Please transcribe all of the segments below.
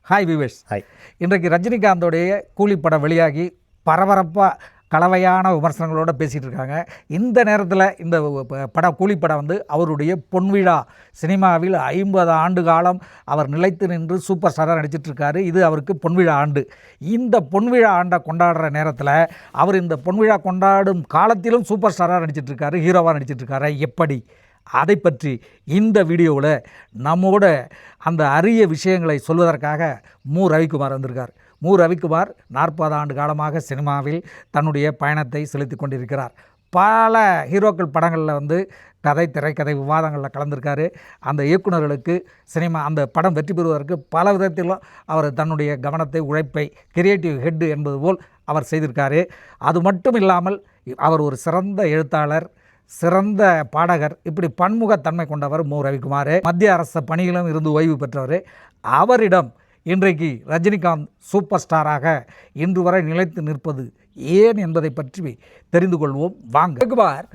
Hi விவேஷ். Hi. இன்றைக்கு ரஜினிகாந்தோடைய கூலிப்படம் வெளியாகி பரபரப்பாக கலவையான விமர்சனங்களோடு பேசிகிட்டு இருக்காங்க. இந்த நேரத்தில் இந்த கூலிப்படம் வந்து அவருடைய பொன்விழா, சினிமாவில் 50 ஆண்டு காலம் அவர் நிலைத்து நின்று சூப்பர் ஸ்டாராக நடிச்சிட்ருக்காரு. இது அவருக்கு பொன்விழா ஆண்டு. இந்த பொன்விழா ஆண்டை கொண்டாடுற நேரத்தில் அவர் இந்த பொன்விழா கொண்டாடும் காலத்திலும் சூப்பர் ஸ்டாராக நடிச்சிட்ருக்காரு, ஹீரோவாக நடிச்சிட்ருக்காரு. எப்படி? அதை பற்றி இந்த வீடியோவில் நம்மோட அந்த அரிய விஷயங்களை சொல்வதற்காக மு. ரவிக்குமார் வந்திருக்கார். மு. ரவிக்குமார் 40 ஆண்டு காலமாக சினிமாவில் தன்னுடைய பயணத்தை செலுத்தி கொண்டிருக்கிறார். பல ஹீரோக்கள் படங்களில் வந்து கதை, திரைக்கதை விவாதங்களில் கலந்திருக்காரு. அந்த இயக்குநர்களுக்கு அந்த படம் வெற்றி பெறுவதற்கு பல விதத்திலும் அவர் தன்னுடைய கவனத்தை, உழைப்பை, கிரியேட்டிவ் ஹெட் என்பது போல் அவர் செய்திருக்காரு. அது மட்டும் இல்லாமல் அவர் ஒரு சிறந்த எழுத்தாளர், சிறந்த பாடகர், இப்படி பன்முகத்தன்மை கொண்டவர் மு. ரவிக்குமார். மத்திய அரசு பணியிலும் இருந்து ஓய்வு பெற்றவர். அவரிடம் இன்றைக்கு ரஜினிகாந்த் சூப்பர் ஸ்டாராக இன்று வரை நிலைத்து நிற்பது ஏன் என்பதை பற்றி தெரிந்து கொள்வோம். வாங்க. ரவிக்குமார்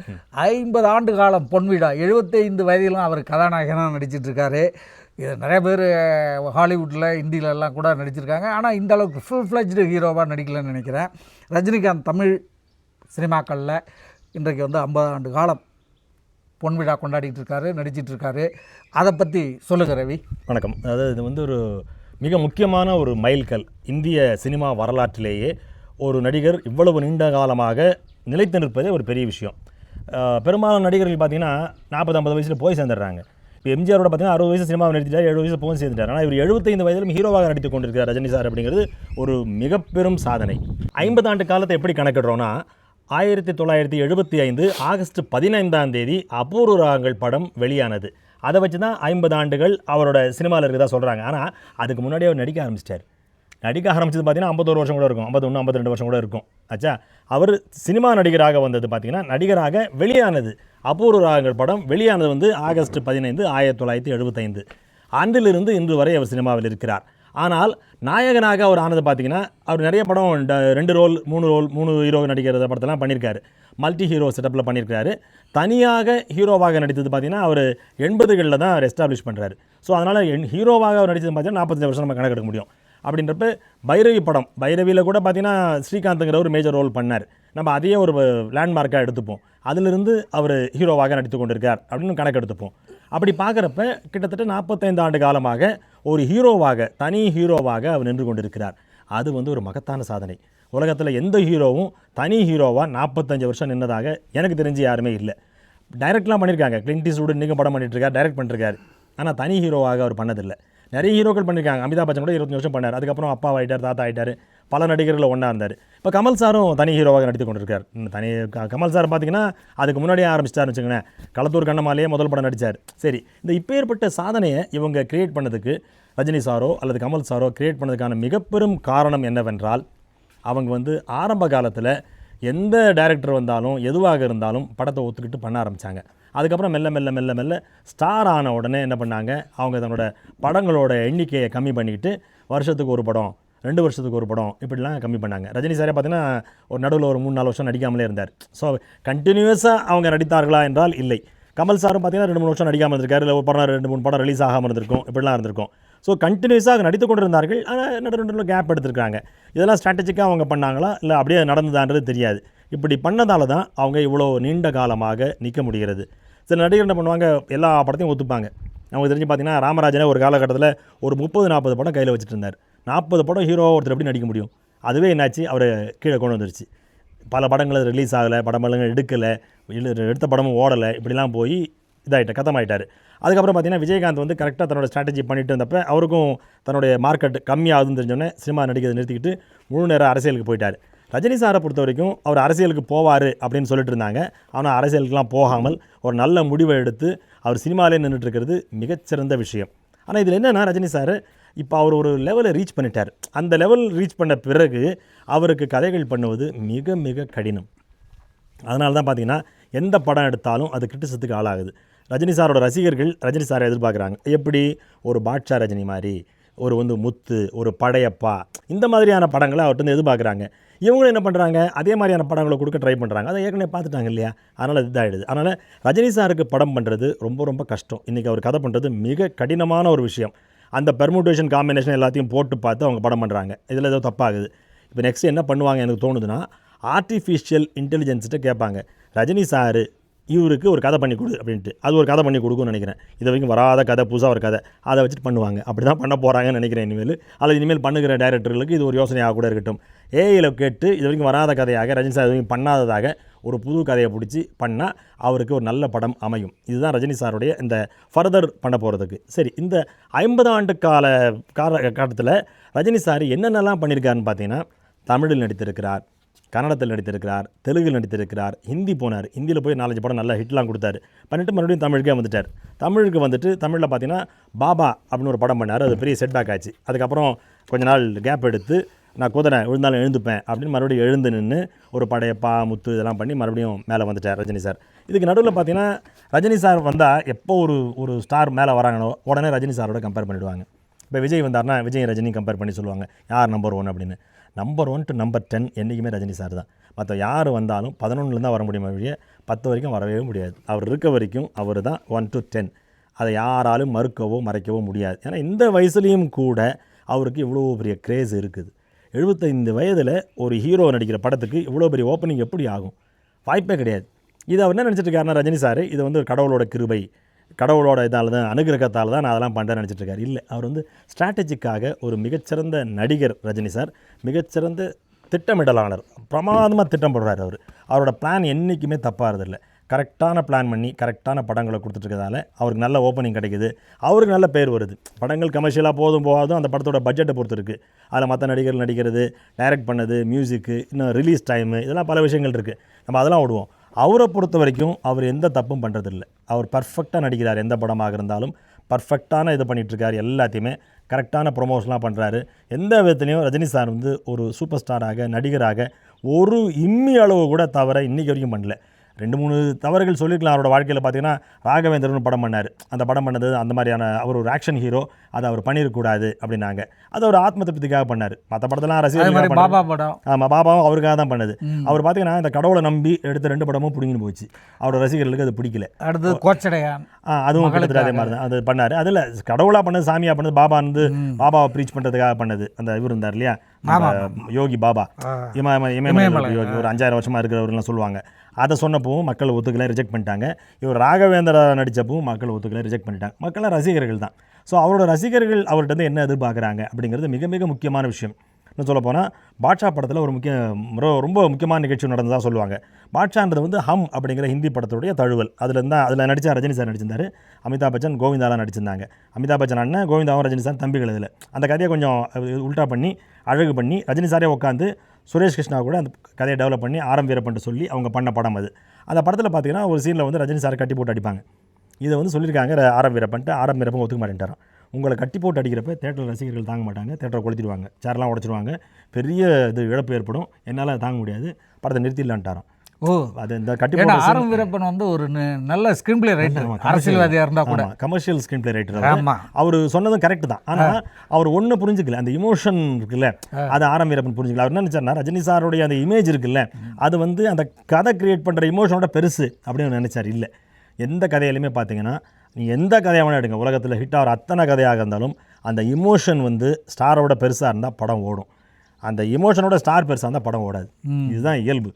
50 ஆண்டு காலம் பொன்விழா, 75 வயதிலும் அவர் கதாநாயகனாக நடிச்சிட்ருக்காரு. இது நிறைய பேர் ஹாலிவுட்டில், இந்தியிலெல்லாம் கூட நடிச்சிருக்காங்க. ஆனால் இந்த அளவுக்கு ஃபுல் ஃப்ளெஜ்டு ஹீரோவாக நடிக்கலன்னு நினைக்கிறேன். ரஜினிகாந்த் தமிழ் சினிமாக்களில் இன்றைக்கு வந்து 50 ஆண்டு காலம் பொன்விழா கொண்டாடிட்டு இருக்காரு, நடிச்சிட்ருக்காரு. அதை பற்றி சொல்லுங்கள் ரவி. வணக்கம். அதாவது இது வந்து ஒரு மிக முக்கியமான ஒரு மைல்கல். இந்திய சினிமா வரலாற்றிலேயே ஒரு நடிகர் இவ்வளவு நீண்ட காலமாக நிலைத்து நிற்பதே ஒரு பெரிய விஷயம். பெரும்பாலான நடிகர்கள் பார்த்திங்கன்னா 40-50 வயசில் போய் சேர்ந்துடுறாங்க. இப்போ எம்ஜிஆரோட பார்த்திங்கன்னா 60 வயசு சினிமாவை நடிச்சிட்டார், 70 வயசில் போய் சேர்ந்துட்டார். ஆனால் இவர் 75 வயதிலும் ஹீரோவாக நடித்து கொண்டிருக்கிறார் ரஜினி சார். அப்படிங்கிறது ஒரு மிக பெரும் சாதனை. 50 ஆண்டு காலத்தை எப்படி கணக்கிடுறோன்னா, 1975 ஆகஸ்ட் 15ஆம் தேதி அபூர்வ ராகங்கள் படம் வெளியானது. அதை வச்சு தான் 50 ஆண்டுகள் அவரோட சினிமாவில் இருக்கிறதா சொல்கிறாங்க. ஆனால் அதுக்கு முன்னாடியே அவர் நடிக்க ஆரம்பிச்சிட்டார். நடிக்க ஆரம்பிச்சது பார்த்தீங்கன்னா 51 வருஷம் கூட இருக்கும், 51, 52 வருஷம் கூட இருக்கும். ஆச்சா, அவர் சினிமா நடிகராக வந்தது பார்த்திங்கன்னா, நடிகராக வெளியானது அபூர்வ ராகங்கள் படம் வெளியானது வந்து ஆகஸ்ட் 15, 1975. அன்றிலிருந்து இன்று வரை அவர் சினிமாவில் இருக்கிறார். ஆனால் நாயகனாக அவர் ஆனது பார்த்திங்கன்னா, அவர் நிறைய படம் 2 ரோல் 3 ஹீரோ நடிக்கிற படத்தெல்லாம் பண்ணியிருக்காரு. மல்டி ஹீரோ செட்டப்பில் பண்ணியிருக்காரு. தனியாக ஹீரோவாக நடித்தது பார்த்திங்கன்னா அவர் 80களில் தான் அவர் எஸ்டாப்ளிஷ் பண்ணுறாரு. ஸோ அதனால் ஹீரோவாக அவர் நடித்தது பார்த்திங்கன்னா 45 வருஷம் நம்ம கணக்கெடுக்க முடியும். அப்படின்றப்ப பைரவி படம், பைரவியில் கூட பார்த்திங்கன்னா ஸ்ரீகாந்துங்கிற ஒரு மேஜர் ரோல் பண்ணார். நம்ம அதையே ஒரு லேண்ட்மார்க்காக எடுத்துப்போம். அதிலிருந்து அவர் ஹீரோவாக நடித்து கொண்டிருக்கார் அப்படின்னு கணக்கெடுத்துப்போம். அப்படி பார்க்குறப்ப கிட்டத்தட்ட 45 ஆண்டு காலமாக ஒரு ஹீரோவாக, தனி ஹீரோவாக அவர் நின்று கொண்டிருக்கிறார். அது வந்து ஒரு மகத்தான சாதனை. உலகத்தில் எந்த ஹீரோவும் தனி ஹீரோவாக 45 வருஷம் நின்றதாக எனக்கு தெரிஞ்சு யாருமே இல்லை. டைரக்ட்லாம் பண்ணியிருக்காங்க. கிளின்ட் ஈஸ்ட்வுட் இன்றைக்கும் படம் பண்ணிட்டுருக்கார், டைரக்ட் பண்ணிருக்காரு. ஆனால் தனி ஹீரோவாக அவர் பண்ணதில்லை. நிறைய ஹீரோக்கள் பண்ணியிருக்காங்க. அமிதாப் பச்சன் கூட 25 வருஷம் பண்ணார். அதுக்கப்புறம் அப்பா ஆகிட்டார், தாத்தா ஆகிட்டார், பல நடிகர்கள் ஒன்றா இருந்தார். இப்போ கமல் சாரும் தனி ஹீரோவாக நடித்து கொண்டிருக்கார். கமல் சார் பார்த்திங்கன்னா அதுக்கு முன்னாடியே ஆரம்பிச்சிட்டார்னு வச்சுக்கோங்களேன். களத்தூர் கண்ணம்மாலேயே முதல் படம் நடித்தார். சரி, இந்த இப்போ ஏற்பட்ட சாதனையை இவங்க கிரியேட் பண்ணதுக்கு, ரஜினி சாரோ அல்லது கமல் சாரோ கிரியேட் பண்ணதுக்கான மிகப்பெரும் காரணம் என்னவென்றால், அவங்க வந்து ஆரம்ப காலத்தில் எந்த டைரக்டர் வந்தாலும் எதுவாக இருந்தாலும் படத்தை ஒத்துக்கிட்டு பண்ண ஆரம்பித்தாங்க. அதுக்கப்புறம் மெல்ல மெல்ல மெல்ல மெல்ல ஸ்டார் ஆன உடனே என்ன பண்ணாங்க, அவங்க தன்னோட படங்களோட எண்ணிக்கையை கம்மி பண்ணிக்கிட்டு வருஷத்துக்கு ஒரு படம், 2 வருஷத்துக்கு ஒரு படம், இப்படிலாம் கம்மி பண்ணாங்க. ரஜினி சாரே பார்த்திங்கன்னா ஒரு நடுவில் ஒரு 3-4 வருஷம் நடிக்காமலே இருந்தார். ஸோ கண்டினியூஸாக அவங்க நடித்தார்களா என்றால் இல்லை. கமல் சாரும் பார்த்திங்கன்னா 2-3 வருஷம் நடிக்காமல் இருந்திருக்காரு. இல்லை ஒரு படம் 2-3 படம் ரிலீஸ் ஆகாமல் இருந்திருக்கும், இப்படிலாம் இருந்திருக்கும். ஸோ கண்டினியூஸாக நடித்து கொண்டு இருந்தார்கள். ஆனால் நடுவில் கேப் எடுத்திருக்காங்க. இதெல்லாம் ஸ்ட்ராட்டஜிக்காக அவங்க பண்ணாங்களா இல்லை அப்படியே நடந்ததான்றது தெரியாது. இப்படி பண்ணதால தான் அவங்க இவ்வளோ நீண்ட காலமாக நிற்க முடிகிறது. சில நடிகர் என்ன பண்ணுவாங்க, எல்லா படத்தையும் ஒத்துப்பாங்க. அவங்க தெரிஞ்சு பார்த்திங்கன்னா ராமராஜனே ஒரு காலகட்டத்தில் ஒரு 30-40 படம் கையில் வச்சுட்டு இருந்தார். 40 படம் ஹீரோவாக ஒருத்தர் எப்படி நடிக்க முடியும்? அதுவே என்னாச்சு, அவரை கீழே கொண்டு வந்துருச்சு. பல படங்கள் ரிலீஸ் ஆகலை, படமெல்லாம் எடுக்கலை, எடுத்த படமும் ஓடலை, இப்படிலாம் போய் கதமாயிட்டார். அதுக்கப்புறம் பார்த்திங்கன்னா விஜயகாந்த் வந்து கரெக்டாக தன்னோட ஸ்ட்ராட்டஜி பண்ணிட்டு இருந்தப்போ அவருக்கும் தன்னுடைய மார்க்கெட் கம்மியாகுதுன்னு தெரிஞ்சோடனே சினிமா நடிக்கிறதை நிறுத்திக்கிட்டு முழு நேரம் அரசியலுக்கு போயிட்டார். ரஜினி சாரை பொறுத்த வரைக்கும் அவர் அரசியலுக்கு போவார் அப்படின்னு சொல்லிட்டு இருந்தாங்க. ஆனால் அரசியலுக்குலாம் போகாமல் ஒரு நல்ல முடிவை எடுத்து அவர் சினிமாவிலே நின்றுட்டுருக்கிறது மிகச்சிறந்த விஷயம். ஆனால் இதில் என்னென்னா, ரஜினி சார் இப்போ அவர் ஒரு லெவலை ரீச் பண்ணிட்டார். அந்த லெவல் ரீச் பண்ண பிறகு அவருக்கு கதைகள் பண்ணுவது மிக மிக கடினம். அதனால தான் பார்த்திங்கன்னா எந்த படம் எடுத்தாலும் அது கிரிட்டிசத்துக்கு ஆளாகுது. ரஜினி சாரோட ரசிகர்கள் ரஜினி சாரை எதிர்பார்க்குறாங்க. எப்படி ஒரு பாட்ஷா ரஜினி மாதிரி, ஒரு வந்து முத்து, ஒரு படையப்பா, இந்த மாதிரியான படங்களை அவர்கிட்ட வந்து எதிர்பார்க்குறாங்க. இவங்களும் என்ன பண்ணுறாங்க, அதே மாதிரியான படங்களை கொடுக்க ட்ரை பண்ணுறாங்க. அதை ஏற்கனவே பார்த்துட்டாங்க இல்லையா, அதனால் இதாகிடுது. அதனால் ரஜினி சாருக்கு படம் பண்ணுறது ரொம்ப ரொம்ப கஷ்டம். இன்றைக்கி அவர் கதை பண்ணுறது மிக கடினமான ஒரு விஷயம். அந்த பெர்முடேஷன் காம்பினேஷன் எல்லாத்தையும் போட்டு பார்த்து அவங்க படம் பண்ணுறாங்க. இதில் ஏதோ தப்பாகுது. இப்போ நெக்ஸ்ட் என்ன பண்ணுவாங்க எனக்கு தோணுதுன்னா, ஆர்டிஃபிஷியல் இன்டெலிஜென்ஸ்கிட்ட கேட்பாங்க, ரஜினி சார் இவருக்கு ஒரு கதை பண்ணி கொடு அப்படின்ட்டு. அது ஒரு கதை பண்ணி கொடுக்கும்னு நினைக்கிறேன். இது வரைக்கும் வராத கதை, புதுசாக ஒரு கதை, அதை வச்சுட்டு பண்ணுவாங்க. அப்படி தான் பண்ண போகிறாங்கன்னு நினைக்கிறேன் இனிமேல். அல்லது இனிமேல் பண்ணுகிற டைரக்டர்களுக்கு இது ஒரு யோசனையாக கூட இருக்கட்டும். ஏஐயில் கேட்டு இது வரைக்கும் வராத கதையாக, ரஜினி சார் இது வரைக்கும் பண்ணாததாக ஒரு புது கதையை பிடிச்சி பண்ணால் அவருக்கு ஒரு நல்ல படம் அமையும். இதுதான் ரஜினி சாருடைய இந்த ஃபர்தர் பண்ண போகிறதுக்கு. சரி, இந்த 50 ஆண்டு காலகட்டத்தில் ரஜினி சார் என்னென்னலாம் பண்ணியிருக்காருன்னு பார்த்தீங்கன்னா, தமிழில் நடித்திருக்கிறார், கன்னடத்தில் நடித்திருக்கிறார், தெலுங்கில் நடித்திருக்கிறார், ஹிந்தி போனார். ஹிந்தியில் போய் 4-5 படம் நல்லா ஹிட்லாம் கொடுத்தாரு. பண்ணிட்டு மறுபடியும் தமிழுக்கே வந்துட்டார். தமிழுக்கு வந்துட்டு தமிழில் பார்த்தீங்கன்னா பாபா அப்படின்னு ஒரு படம் பண்ணார். அது பெரிய செட்பேக் ஆச்சு. அதுக்கப்புறம் கொஞ்ச நாள் கேப் எடுத்து நான் குதிரை விழுந்தாலும் எழுந்துப்பேன் அப்படின்னு மறுபடியும் எழுந்து நின்று ஒரு படையப்பா முத்து இதெல்லாம் பண்ணி மறுபடியும் மேலே வந்துட்டார் ரஜினி சார். இதுக்கு நடுவில் பார்த்தீங்கன்னா ரஜினி சார் வந்தால் எப்போ ஒரு ஸ்டார் மேலே வராங்களோ உடனே ரஜினி சாரோட கம்பேர் பண்ணிவிடுவாங்க. இப்போ விஜய் வந்தார்னா விஜய் ரஜினி கம்பேர் பண்ணி சொல்லுவாங்க யார் நம்பர் 1 அப்படின்னு. நம்பர் 1 to நம்பர் 10 என்றைக்குமே ரஜினி சார் தான். மற்ற யார் வந்தாலும் 11 தான் வர முடியுமா வழியே 10 வரைக்கும் வரவே முடியாது. அவர் இருக்க வரைக்கும் அவர் தான் 1 to 10. அதை யாராலும் மறுக்கவோ மறைக்கவோ முடியாது. ஏன்னா இந்த வயசுலேயும் கூட அவருக்கு இவ்வளோ பெரிய கிரேஸ் இருக்குது. 75 வயதில் ஒரு ஹீரோ நடிக்கிற படத்துக்கு இவ்வளோ பெரிய ஓப்பனிங் எப்படி ஆகும்? வாய்ப்பே கிடையாது. இது அவர் என்ன நினச்சிட்டு இருக்காருன்னா, ரஜினி சார் இது வந்து கடவுளோட கிருபை, கடவுளோட இதால் தான், அனுகிரகத்தால் தான் நான் அதெல்லாம் பண்ணுறேன்னு நினச்சிட்டு இருக்காரு. இல்லை, அவர் வந்து ஸ்ட்ராட்டஜிக்காக ஒரு மிகச்சிறந்த நடிகர் ரஜினி சார், மிகச்சிறந்த திட்டமிடலாளர், பிரமாதமாக திட்டம் போடுறாரு. அவரோட பிளான் என்றைக்குமே தப்பாகிறதில்லை. கரெக்டான பிளான் பண்ணி கரெக்டான படங்களை கொடுத்துட்ருக்கதால அவருக்கு நல்ல ஓப்பனிங் கிடைக்குது, அவருக்கு நல்ல பேர் வருது. படங்கள் கமர்ஷியலாக போகாதும் அந்த படத்தோட பட்ஜெட்டை பொறுத்து இருக்குது. அதில் மற்ற நடிகர்கள் நடிக்கிறது, டைரக்ட் பண்ணது, மியூசிக்கு, இன்னும் ரிலீஸ் டைமு, இதெல்லாம் பல விஷயங்கள் இருக்குது. நம்ம அதெல்லாம் விடுவோம். அவரை பொறுத்த வரைக்கும் அவர் எந்த தப்பும் பண்ணுறதில்லை. அவர் பர்ஃபெக்டாக நடிக்கிறார். எந்த படமாக இருந்தாலும் பர்ஃபெக்டான இது பண்ணிகிட்ருக்காரு. எல்லாத்தையுமே கரெக்டான ப்ரொமோஷன்லாம் பண்ணுறாரு. எந்த விதத்துலையும் ரஜினி சார் வந்து ஒரு சூப்பர் ஸ்டாராக, நடிகராக ஒரு இம்மி அளவு கூட தவிர இன்றைக்கி வரைக்கும் பண்ணல. 2-3 தவறுகள் சொல்லியிருக்கலாம் அவரோட வாழ்க்கையில். பார்த்தீங்கன்னா ராகவேந்திரன் படம் பண்ணார். அந்த படம் பண்ணது அந்த மாதிரியான அவர் ஒரு ஆக்ஷன் ஹீரோ, அதை அவர் பண்ணிடக்கூடாது அப்படின்னாங்க. அது ஒரு ஆத்ம திருப்திக்காக பண்ணார். மற்ற படத்தெல்லாம் ரசிகர்கள் பாபா படம், ஆமாம், பாபாவும் அவருக்காக தான் பண்ணது. அவர் பார்த்தீங்கன்னா இந்த கடவுளை நம்பி எடுத்த 2 படமும் பிடிங்கின்னு போச்சு. அவரோட ரசிகர்களுக்கு அது பிடிக்கல. அடுத்து கோச்சடையான், அதுவும் கிட்டத்தட்ட அதே மாதிரி தான் அது பண்ணார். அதில் கடவுளாக பண்ணது, சாமியாக பண்ணது, பாபா வந்து பாபாவை ப்ரீச் பண்ணுறதுக்காக பண்ணது. அந்த இவர் இருந்தார் இல்லையா, யோகி பாபா, இமயமலை யோகி, ஒரு 5000 வருஷமாக இருக்கிறவர்கள்லாம் சொல்லுவாங்க. அதை சொன்னப்பவும் மக்கள் ஒத்துக்கலை, ரிஜெக்ட் பண்ணிட்டாங்க. இவர் ராகவேந்திரா நடித்தப்பவும் மக்கள் ஒத்துக்கலை, ரிஜெக்ட் பண்ணிட்டாங்க. மக்கள்லாம் ரசிகர்கள் தான். ஸோ அவரோட ரசிகர்கள் அவர்கிட்ட என்ன எதிர்பார்க்குறாங்க அப்படிங்கிறது மிக மிக முக்கியமான விஷயம். இன்னும் சொல்லப்போனால் பாட்ஷா படத்தில் ஒரு ரொம்ப முக்கியமான நிகழ்ச்சி நடந்ததாக சொல்லுவாங்க. பாட்ஷான்றது வந்து ஹம் அப்படிங்கிற ஹிந்தி படத்துடைய தழுவல். அதில் நடித்த ரஜினி சார் நடிச்சிருந்தார், அமிதாப் பச்சன், கோவிந்தாலாம் நடிச்சிருந்தாங்க. அமிதாப் பச்சன் அண்ணன், கோவிந்தாவும் ரஜினி சார் தம்பிகள். இதில் அந்த கதையை கொஞ்சம் உல்ட்டா பண்ணி அழகு பண்ணி ரஜினி சாரே உட்காந்து சுரேஷ் கிருஷ்ணா கூட அந்த கதையை டெவலப் பண்ணி ஆரம் வீரப்பன்ட்டு சொல்லி அவங்க பண்ண படம் அது. அந்த படத்தில் பார்த்தீங்கன்னா ஒரு சீனில் வந்து ரஜினி சார் கட்டி போட்டு அடிப்பாங்க. இதை வந்து சொல்லியிருக்காங்க ஆரம் வீரப்பன்ட்டு. ஆரம் வீரப்பன் ஒத்துக்க மாட்டேன்ட்டாரான். உங்களை கட்டி போட்டு அடிக்கிறப்ப தேட்டர் ரசிகர்கள் தாங்க மாட்டாங்க, தேட்டரை கொளுத்திடுவாங்க, சேரெலாம் உடச்சிடுவாங்க, பெரிய இது இழப்பு ஏற்படும், என்னால் தாங்க முடியாது, படத்தை நிறுத்திடலான்ட்டாரான். ஓ, அது இந்த கட்டி ஆரம் வீரப்பன் வந்து ஒரு நல்ல ஸ்க்ரீன் பிளே ரைட்டர், அரசியல்வாதியாக இருந்தால் கூட கமர்ஷியல் ஸ்க்ரீன் பிளே ரைட்டர். அவர் சொன்னதும் கரெக்ட் தான். ஆனால் அவர் ஒன்று புரிஞ்சுக்கல, அந்த இமோஷன் இருக்குல்ல, அது ஆரம் வீரப்பன் புரிஞ்சுக்கல. அவர் என்ன நினச்சார்னா, ரஜினி சாருடைய அந்த இமேஜ் இருக்குல்ல, அது வந்து அந்த கதை கிரியேட் பண்ணுற இமோஷனோட பெருசு அப்படின்னு நினச்சார். இல்லை, எந்த கதையிலுமே பார்த்தீங்கன்னா நீ எந்த கதையாக வேணா எடுங்க, உலகத்தில் ஹிட் ஆகிற அத்தனை கதையாக இருந்தாலும் அந்த இமோஷன் வந்து ஸ்டாரோட பெருசாக இருந்தால் படம் ஓடும், அந்த இமோஷனோட ஸ்டார் பெருசாக இருந்தால் படம் ஓடாது. இதுதான் இயல்பு.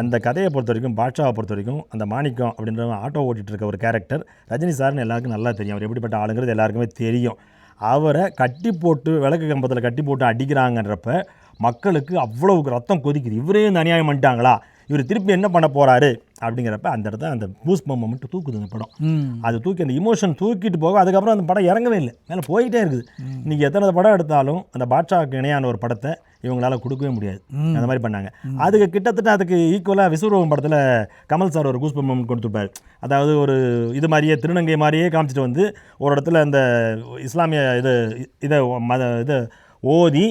அந்த கதையை பொறுத்த வரைக்கும், பாட்ஷாவை பொறுத்த வரைக்கும், அந்த மாணிக்கம் அப்படின்ற ஆட்டோ ஓட்டிகிட்டு இருக்க ஒரு கேரக்டர் ரஜினி சார்னு எல்லாருக்கும் நல்லா தெரியும். அவர் எப்படிப்பட்ட ஆளுங்கிறது எல்லாருக்குமே தெரியும். அவரை கட்டி போட்டு விளக்கு கம்பத்தில் கட்டி போட்டு அடிக்கிறாங்கன்றப்ப மக்களுக்கு அவ்வளவு ரத்தம் கொதிக்குது. இவரே இந்த அநியாயம் பண்ணிட்டாங்களா, இவர் திருப்பி என்ன பண்ண போகிறாரு அப்படிங்கிறப்ப அந்த இடத்த அந்த பூஸ் மொமெண்ட் தூக்குது அந்த படம். அது தூக்கி அந்த இமோஷன் தூக்கிட்டு போக அதுக்கப்புறம் அந்த படம் இறங்கவே இல்லை, மேலே போயிட்டே இருக்குது. இன்றைக்கி எத்தனை படம் எடுத்தாலும் அந்த பாட்ஷாவுக்கு இணையான ஒரு படத்தை இவங்களால கொடுக்கவே முடியாது. அந்த மாதிரி பண்ணாங்க. அதுக்கு கிட்டத்தட்ட அதுக்கு ஈக்குவலாக விஸ்வரூபம் படத்தில் கமல் சார் ஒரு கூஸ் மொமெண்ட் கொடுத்துருப்பார். அதாவது ஒரு இது மாதிரியே திருநங்கை மாதிரியே காமிச்சிட்டு வந்து ஒரு இடத்துல அந்த இஸ்லாமிய இதை ஓதி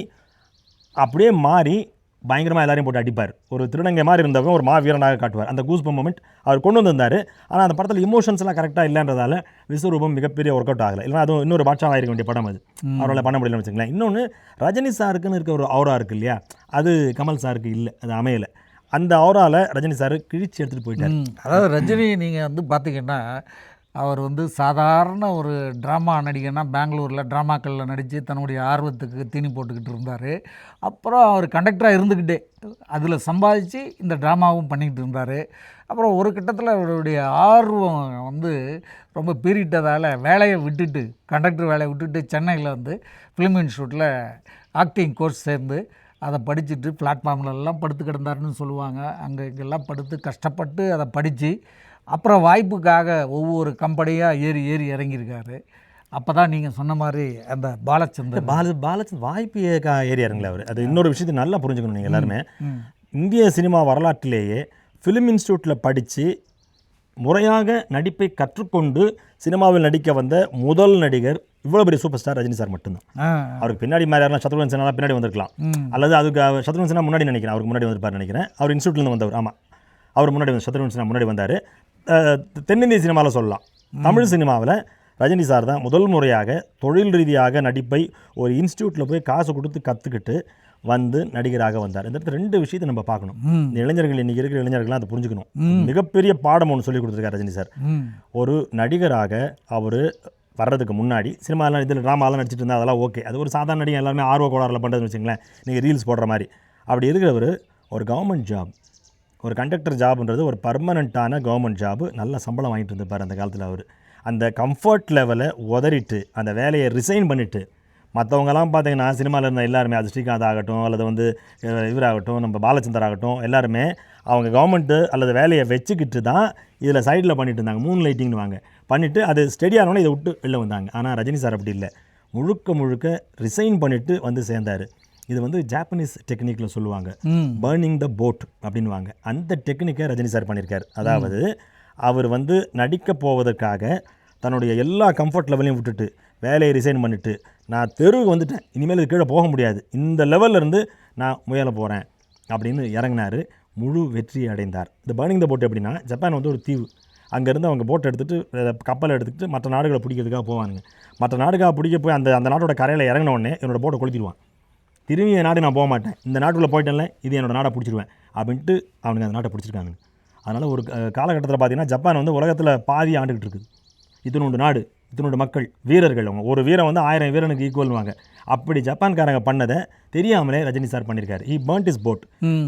அப்படியே மாறி பயங்கரமாக எல்லாரையும் போட்டு அடிப்பார். ஒரு திருநங்கை மாதிரி இருந்தவங்க ஒரு மாவீரனாக காட்டுவார். அந்த கூஸ் மொமெண்ட் அவர் கொண்டு வந்திருந்தார். ஆனால் அந்த படத்தில் இமோஷன்ஸ்லாம் கரெக்டாக இல்லைன்றதால விஸ்வரூபம் மிகப்பெரிய ஒர்க் அவுட் ஆகலை. இல்லைனா அதுவும் இன்னொரு பாட்ஷா ஆகிருக்க வேண்டிய படம் அது, அவரால் பண்ண முடியலன்னு வச்சுங்களேன். இன்னொன்று ரஜினி சாருக்குன்னு இருக்க ஒரு ஆரா இருக்குது இல்லையா, அது கமல் சாருக்கு இல்லை, அது அமையலை. அந்த ஆராவில் ரஜினி சார் கிழிச்சு எடுத்துகிட்டு போயிட்டார். அதாவது ரஜினி நீங்கள் வந்து பார்த்தீங்கன்னா அவர் வந்து சாதாரண ஒரு ட்ராமா நடிகனா பெங்களூரில் ட்ராமாக்களில் நடித்து தன்னுடைய ஆர்வத்துக்கு தீனி போட்டுக்கிட்டு இருந்தார். அப்புறம் அவர் கண்டக்டராக இருந்துக்கிட்டே அதில் சம்பாதிச்சு இந்த ட்ராமாவும் பண்ணிக்கிட்டு இருந்தார். அப்புறம் ஒரு கட்டத்தில் அவருடைய ஆர்வம் வந்து ரொம்ப பீறிட்டதால் வேலையை விட்டுட்டு, கண்டக்டர் வேலையை விட்டுட்டு சென்னையில் வந்து ஃபிலிம் இன்ஸ்டியூட்டில் ஆக்டிங் கோர்ஸ் சேர்ந்து அதை படிச்சுட்டு பிளாட்ஃபார்ம்லலாம் படுத்து கிடந்தாருன்னு சொல்லுவாங்க. அங்கே இங்கெல்லாம் படுத்து கஷ்டப்பட்டு அதை படித்து அப்புறம் வாய்ப்புக்காக ஒவ்வொரு கம்பெனியாக ஏறி ஏறி இறங்கியிருக்காரு. அப்போ தான் நீங்கள் சொன்ன மாதிரி அந்த பாலச்சந்தர் பாலச்சந்தர் வாய்ப்பு ஏறி இறங்கல அவர். அது இன்னொரு விஷயத்தை நல்லா புரிஞ்சுக்கணும் நீங்கள் எல்லாருமே. இந்திய சினிமா வரலாற்றிலேயே ஃபிலிம் இன்ஸ்டியூட்டில் படித்து முறையாக நடிப்பை கற்றுக்கொண்டு சினிமாவில் நடிக்க வந்த முதல் நடிகர் இவ்வளோ பெரிய சூப்பர் ஸ்டார் ரஜினி சார் மட்டும்தான். அவருக்கு பின்னாடி மாதிரி யாரெல்லாம் சத்ருகன் சின்ஹா பின்னாடி வந்திருக்கலாம், அல்லது அதுக்கு சத்ருகன் சின்ஹா முன்னாடி நினைக்கிறேன், அவருக்கு முன்னாடி வந்திருப்பார் நினைக்கிறேன். அவர் இன்ஸ்டியூட்லேருந்து வந்தவர். ஆமாம், அவர் முன்னாடி வந்து சத்ருகன் சின்ஹா முன்னாடி வந்தார். தென்னிந்திய சினிமாவில் சொல்லலாம். தமிழ் சினிமாவில் ரஜினி சார் தான் முதல் முறையாக தொழில் ரீதியாக நடிப்பை ஒரு இன்ஸ்டியூட்டில் போய் காசு கொடுத்து கற்றுக்கிட்டு வந்து நடிகராக வந்தார். இந்த இடத்துல ரெண்டு விஷயத்தை நம்ம பார்க்கணும். இந்த இளைஞர்கள், இன்றைக்கி இருக்கிற இளைஞர்கள்லாம் அதை புரிஞ்சுக்கணும். மிகப்பெரிய பாடம் ஒன்று சொல்லி கொடுத்துருக்காரு ரஜினி சார். ஒரு நடிகராக அவர் வர்றதுக்கு முன்னாடி சினிமாலாம் இதில் ட்ராமாலாம் நடிச்சிட்டு இருந்தால் அதெல்லாம் ஓகே, அது ஒரு சாதாரண நடிகை எல்லாருமே ஆர்வ கோளாறில் பண்ணுறதுன்னு வச்சுங்களேன். நீங்கள் ரீல்ஸ் போடுற மாதிரி அப்படி இருக்கிறவர் ஒரு கவர்மெண்ட் ஜாப், ஒரு கண்டக்டர் ஜாப்ன்றது ஒரு பர்மனண்ட்டான கவர்மெண்ட் ஜாபு, நல்ல சம்பளம் வாங்கிட்டு இருந்திருப்பார் அந்த காலத்தில். அவர் அந்த கம்ஃபர்ட் லெவலை உதறிட்டு அந்த வேலையை ரிசைன் பண்ணிவிட்டு, மற்றவங்கலாம் பார்த்தீங்கன்னா சினிமாவில் இருந்த எல்லாருமே, அது ஸ்ரீகாந்த் ஆகட்டும் அல்லது வந்து இவராகட்டும், நம்ம பாலச்சந்தர் ஆகட்டும், எல்லாருமே அவங்க கவர்மெண்ட்டு அல்லது வேலையை வச்சுக்கிட்டு தான் இதில் சைடில் பண்ணிட்டு இருந்தாங்க. மூன் லைட்டிங்னு வாங்க பண்ணிவிட்டு அது ஸ்டெடியானோன்னு இதை விட்டு வெளில வந்தாங்க. ஆனால் ரஜினி சார் அப்படி இல்லை, முழுக்க முழுக்க ரிசைன் பண்ணிவிட்டு வந்து சேர்ந்தார். இது வந்து ஜாப்பனீஸ் டெக்னிக்கில் சொல்லுவாங்க, பர்னிங் த போட் அப்படின்வாங்க. அந்த டெக்னிக்கை ரஜினி சார் பண்ணியிருக்கார். அதாவது அவர் வந்து நடிக்க போவதற்காக தன்னுடைய எல்லா கம்ஃபர்ட் லெவலையும் விட்டுட்டு வேலையை ரிசைன் பண்ணிவிட்டு, நான் தெருவுக்கு வந்துட்டேன், இனிமேல் இது கீழே போக முடியாது, இந்த லெவல்லேருந்து நான் முயல போகிறேன் அப்படின்னு இறங்கினார். முழு வெற்றி அடைந்தார். இந்த பர்னிங் த போட் எப்படின்னா, ஜப்பான் வந்து ஒரு தீவு, அங்கேருந்து அவங்க போட்டை எடுத்துகிட்டு கப்பலை எடுத்துகிட்டு மற்ற நாடுகளை பிடிக்கிறதுக்காக போவானுங்க. மற்ற நாடுக்காக பிடிக்க போய் அந்த நாட்டோட கரையில் இறங்கின உடனே என்னோடய போட்டை கொளுத்திடுவான். திரும்பி என் நாடு நான் போக மாட்டேன், இந்த நாட்டுக்குள்ளே போயிட்டேன்ல, இது என்னோடய நாட்டை பிடிச்சிடுவேன் அப்படின்ட்டு அவனுங்க அந்த நாட்டை பிடிச்சிருக்காங்க. அதனால் ஒரு காலகட்டத்தில் பார்த்திங்கன்னா ஜப்பான் வந்து உலகத்தில் பாதி ஆண்டுகிட்டு இருக்குது. இத்தனோண்டு நாடு, இத்தனோண்டு மக்கள், வீரர்கள், அவங்க ஒரு வீரன் வந்து 1000 வீரனுக்கு ஈக்குவல்வாங்க. அப்படி ஜப்பான்காரங்க பண்ணதை தெரியாமலே ரஜினி சார் பண்ணியிருக்காரு. ஈ பர்ன்ட் இஸ் போட்,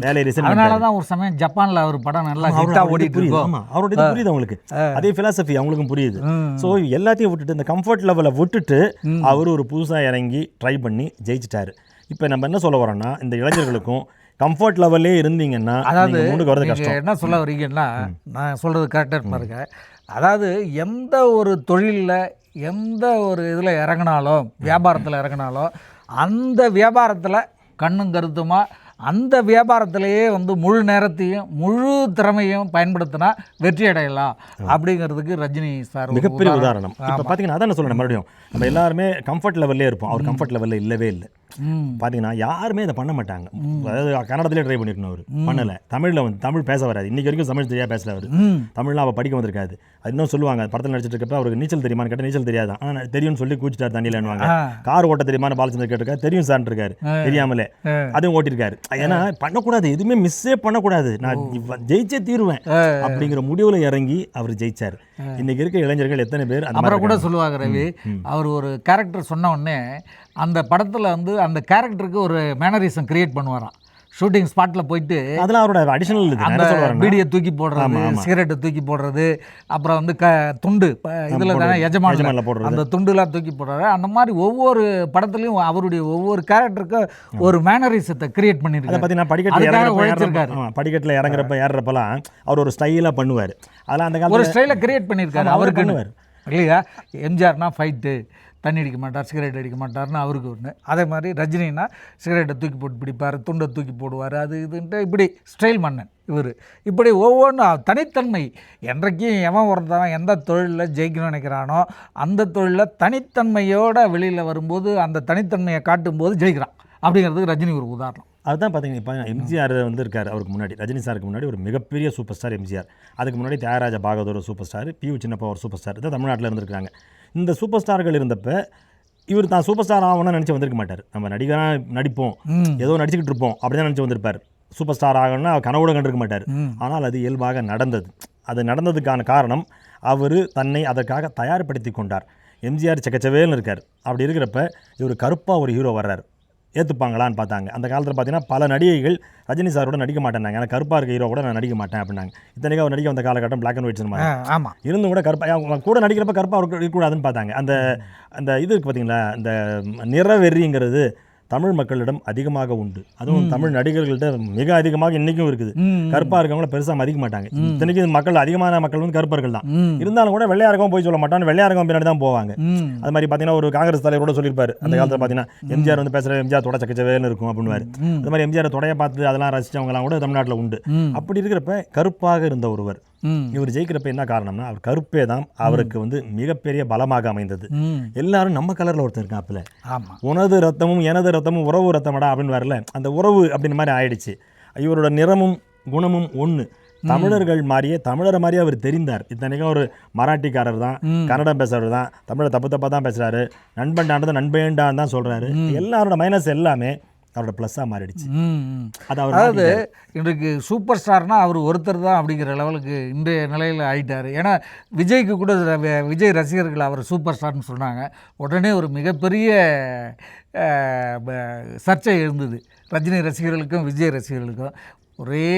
வேலையை ரிசைன். அதனால தான் ஒரு சமயம் ஜப்பானில் அவர் படம் நல்லா ஹிட்டாக ஓடிட்டு இருக்கு. ஆமாம், அவரோட இது புரியுது அவங்களுக்கு, அதே ஃபிலாசபி அவங்களுக்கும் புரியுது. ஸோ எல்லாத்தையும் விட்டுட்டு இந்த கம்ஃபர்ட் லெவலை விட்டுட்டு அவர் ஒரு புதுசாக இறங்கி ட்ரை பண்ணி ஜெயிச்சிட்டாரு. இப்போ நம்ம என்ன சொல்ல வரோம்னா, இந்த இளைஞர்களுக்கும் கம்ஃபர்ட் லெவல்லே இருந்தீங்கன்னா, அதாவது முன்னுக்கு வரது கஷ்டம். என்ன சொல்ல வரீங்கன்னா, நான் சொல்கிறது கரெக்டாக பாருங்க. அதாவது எந்த ஒரு தொழிலில் எந்த ஒரு இதில் இறங்கினாலும், வியாபாரத்தில் இறங்கினாலும், அந்த வியாபாரத்தில் கண்ணும் கருத்துமா அந்த வியாபாரத்திலேயே வந்து முழு நேரத்தையும் முழு திறமையும் பயன்படுத்தினா வெற்றி அடையலாம் அப்படிங்கிறதுக்கு ரஜினி சார் மிகப்பெரிய உதாரணம். இப்போ பார்த்தீங்கன்னா அதான் சொல்கிறேன், மறுபடியும் நம்ம எல்லாருமே கம்ஃபர்ட் லெவல்லே இருப்போம். அவர் கம்ஃபர்ட் லெவலில் இல்லவே இல்லை. பார்த்தீங்கன்னா யாருமே இதை பண்ண மாட்டாங்க. அதாவது கன்னடத்திலே ட்ரை பண்ணிருக்கணும், அவர் பண்ணலை. தமிழில் வந்து தமிழ் பேச வராது, இன்றைக்கி வரைக்கும் தமிழ் தெரியாது பேசல அவர். தமிழ்லாம் அவள் படிக்க வந்திருக்காது. அது இன்னும் சொல்லுவாங்க, படத்தில் நடிச்சிட்டு இருக்கப்ப அவருக்கு நீச்சல் தெரியுமான்னு கேட்டால் நீச்சல் தெரியாது, ஆனால் தெரியும்னு சொல்லி கூச்சிட்டார் தண்ணியிலன்னுவாங்க. கார் ஓட்ட தெரியுமான்னு பாலச்சந்தர் கேட்டிருக்காரு, தெரியும் சார்ன்னு இருக்காரு, தெரியாமலே அதுவும் ஓட்டிருக்காரு. ஏன்னா பண்ணக்கூடாது, எதுவுமே மிஸ்ஸே பண்ணக்கூடாது, நான் ஜெயிச்சே தீருவேன் அப்படிங்கிற முடிவில் இறங்கி அவர் ஜெயிச்சார். இன்னைக்கு இருக்க இளைஞர்கள் எத்தனை பேர் அப்புறம் கூட சொல்லுவாங்க ரவி, அவர் ஒரு கேரக்டர் சொன்ன உடனே அந்த படத்தில் வந்து அந்த கேரக்டருக்கு ஒரு மேனரிசம் கிரியேட் பண்ணுவாராம். ஷூட்டிங் ஸ்பாட்டில் போயிட்டு அதெல்லாம் அவரோட அடிஷனல் அந்த பீடியை தூக்கி போடுறது, சிகரெட்டை தூக்கி போடுறது, அப்புறம் வந்து துண்டு இதில் தானே எஜமான போடுறது, அந்த துண்டுலாம் தூக்கி போடுறாரு. அந்த மாதிரி ஒவ்வொரு படத்துலையும் அவருடைய ஒவ்வொரு கேரக்டருக்கும் ஒரு மேனரிசத்தை கிரியேட் பண்ணியிருக்காரு. பார்த்தீங்கன்னா படிக்கட்டில் இறங்குறப்ப ஏறுறப்பெல்லாம் அவர் ஒரு ஸ்டைலாக பண்ணுவார். அதெல்லாம் அந்த காலத்தில் ஒரு ஸ்டைலை கிரியேட் பண்ணியிருக்காரு அவர் பண்ணுவார் இல்லையா. எம்ஜிஆர்னா ஃபைட்டு, தண்ணி அடிக்க மாட்டார், சிகரெட் அடிக்க மாட்டார்னு அவருக்கு ஒன்று. அதே மாதிரி ரஜினின்னா சிகரெட்டை தூக்கி போட்டு பிடிப்பார், துண்டை தூக்கி போடுவார், அது இதுன்ட்டு இப்படி ஸ்டைல் மன்னன் இவர். இப்படி ஒவ்வொன்றும் தனித்தன்மை. என்றைக்கும் எவன் ஒருத்தவன் எந்த தொழிலில் ஜெயிக்கணும்னு நினைக்கிறானோ அந்த தொழிலில் தனித்தன்மையோடு வெளியில் வரும்போது அந்த தனித்தன்மையை காட்டும்போது ஜெயிக்கிறான் அப்படிங்கிறதுக்கு ரஜினி ஒரு உதாரணம். அதுதான் பார்த்தீங்கன்னா இப்போ எம்ஜிஆர் வந்து இருக்கார், அவருக்கு முன்னாடி ரஜினி சாருக்கு முன்னாடி ஒரு மிகப்பெரிய சூப்பர் ஸ்டார் எம்ஜிஆர். அதுக்கு முன்னாடி தியாகராஜ பாகவதர் ஒரு சூப்பர் ஸ்டார், பியூ சின்னப்பா ஒரு சூப்பர் ஸ்டார் தான் தமிழ்நாட்டில் இருந்திருக்காங்க. இந்த சூப்பர் ஸ்டார்கள் இருந்தப்ப இவர் தான் சூப்பர் ஸ்டார் ஆகணும்னு நினச்சி வந்திருக்க மாட்டார். நம்ம நடிகராக நடிப்போம், ஏதோ நடிச்சுக்கிட்டு இருப்போம் அப்படி தான் நினச்சி வந்திருப்பார். சூப்பர் ஸ்டார் ஆகணும்னா அவர் கனவோட கண்டிருக்க மாட்டார். ஆனால் அது இயல்பாக நடந்தது. அது நடந்ததுக்கான காரணம் அவர் தன்னை அதற்காக தயார்படுத்தி கொண்டார். எம்ஜிஆர் செக்கச்சவேல்னு இருக்கார். அப்படி இருக்கிறப்ப இவர் கருப்பாக ஒரு ஹீரோ வர்றார். ஏற்றுப்பாங்களான்னு பார்த்தாங்க. அந்த காலத்தில் பார்த்தீங்கன்னா பல நடிகைகள் ரஜினி சாரோட நடிக்க மாட்டேன்னாங்க. எனக்கு கருப்பாக இருக்க ஹீரோ கூட நான் நடிக்க மாட்டேன் அப்படின்னாங்க. இத்தனைக்கும் அவர் நடிக்க வந்த காலகட்டம் பிளாக் அண்ட் ஒயிட் சினிமா. ஆமாம், இருந்தும் கூட கருப்பாக கூட நடிக்கிறப்ப கருப்பாக இருக்கக்கூடாதுன்னு பார்த்தாங்க. அந்த இது இருக்குது பார்த்தீங்களா, அந்த நிறவெறிங்கிறது தமிழ் மக்களிடம் அதிகமாக உண்டு. அதுவும் தமிழ் நடிகர்கள்ட்ட மிக அதிகமாக இன்றைக்கும் இருக்குது. கருப்பாக இருக்கவங்கள பெருசாக மதிக்க மாட்டாங்க. இத்தனைக்கும் மக்கள் அதிகமான மக்கள் வந்து கருப்பர்கள் தான். இருந்தாலும் கூட வெள்ளையா இருக்கவும் போய் சொல்ல மாட்டாங்க, வெள்ளையா இருக்கவும் பின்னாடி தான் போவாங்க. அது மாதிரி பார்த்தீங்கன்னா ஒரு காங்கிரஸ் தலைவர் கூட சொல்லியிருப்பாரு அந்த காலத்தில் பார்த்தீங்கன்னா, எம்ஜிஆர் வந்து பேசுகிற எம்ஜிஆர் தொட சக்கச்சவேன்னு இருக்கும் அப்படின்வாரு. அது மாதிரி எம்ஜிஆர் தொடையை பார்த்து அதெல்லாம் ரசித்தவங்களாம் கூட தமிழ்நாட்டில் உண்டு. அப்படி இருக்கிறப்ப கருப்பாக இருந்த ஒருவர் இவர் ஜெயிக்கிறப்ப என்ன காரணம்னா அவர் கருப்பே தான் அவருக்கு வந்து மிகப்பெரிய பலமாக அமைந்தது. எல்லாரும் நம்ம கலரில் ஒருத்தர் இருக்காப்புல, உனது ரத்தமும் எனது ரத்தமும் உறவு ரத்தமடா அப்படின்னு வரல, அந்த உறவு அப்படின்ற மாதிரி ஆயிடுச்சு. இவரோட நிறமும் குணமும் ஒன்று. தமிழர்கள் மாதிரியே தமிழரை மாதிரியே அவர் தெரிந்தார். இத்தனைக்கும் ஒரு மராட்டிக்காரர் தான், கன்னடம் பேசுறவர் தான், தமிழை தப்பு தப்பாக தான் பேசுகிறாரு, நண்பன்டானதை நண்பேண்டான்னு தான் சொல்கிறாரு. எல்லாரோட மைனஸ் எல்லாமே அவரோட ப்ளஸ்ஸாக மாறிடுச்சு. அதாவது இன்றைக்கு சூப்பர் ஸ்டார்னா அவர் ஒருத்தர் தான் அப்படிங்கிற லெவலுக்கு இன்றைய நிலையில் ஆகிட்டார். ஏன்னா விஜய்க்கு கூட விஜய் ரசிகர்கள் அவர் சூப்பர் ஸ்டார்னு சொன்னாங்க. உடனே ஒரு மிகப்பெரிய சர்ச்சை எழுந்தது ரஜினி ரசிகர்களுக்கும் விஜய் ரசிகர்களுக்கும். ஒரே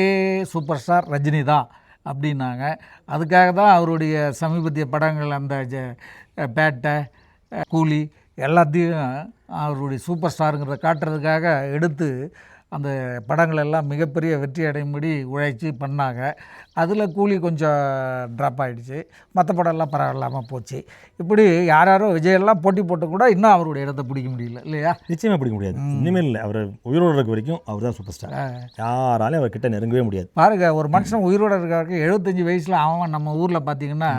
சூப்பர் ஸ்டார் ரஜினி தான் அப்படின்னாங்க. அதுக்காக தான் அவருடைய சமீபத்திய படங்கள் அந்த பேட்டை, கூலி எல்லாத்தையும் அவருடைய சூப்பர் ஸ்டாருங்கிறத காட்டுறதுக்காக எடுத்து அந்த படங்கள் எல்லாம் மிகப்பெரிய வெற்றி அடையும்படி உழைச்சி பண்ணாங்க. அதில் கூலி கொஞ்சம் ட்ராப் ஆகிடுச்சு, மற்ற படம்லாம் பரவாயில்லாமல் போச்சு. இப்படி யாரோ விஜயெல்லாம் போட்டி போட்டு கூட இன்னும் அவருடைய இடத்த பிடிக்க முடியல இல்லையா? நிச்சயமாக பிடிக்க முடியாது. இனிமேல் இல்லை, அவர் உயிரோடு இருக்க வரைக்கும் அவர் தான் சூப்பர் ஸ்டார். யாராலையும் அவர் கிட்ட நெருங்கவே முடியாது. பாருங்க, ஒரு மனுஷன் உயிரோடு இருக்க 75 வயசில் அவன் நம்ம ஊரில் பார்த்தீங்கன்னா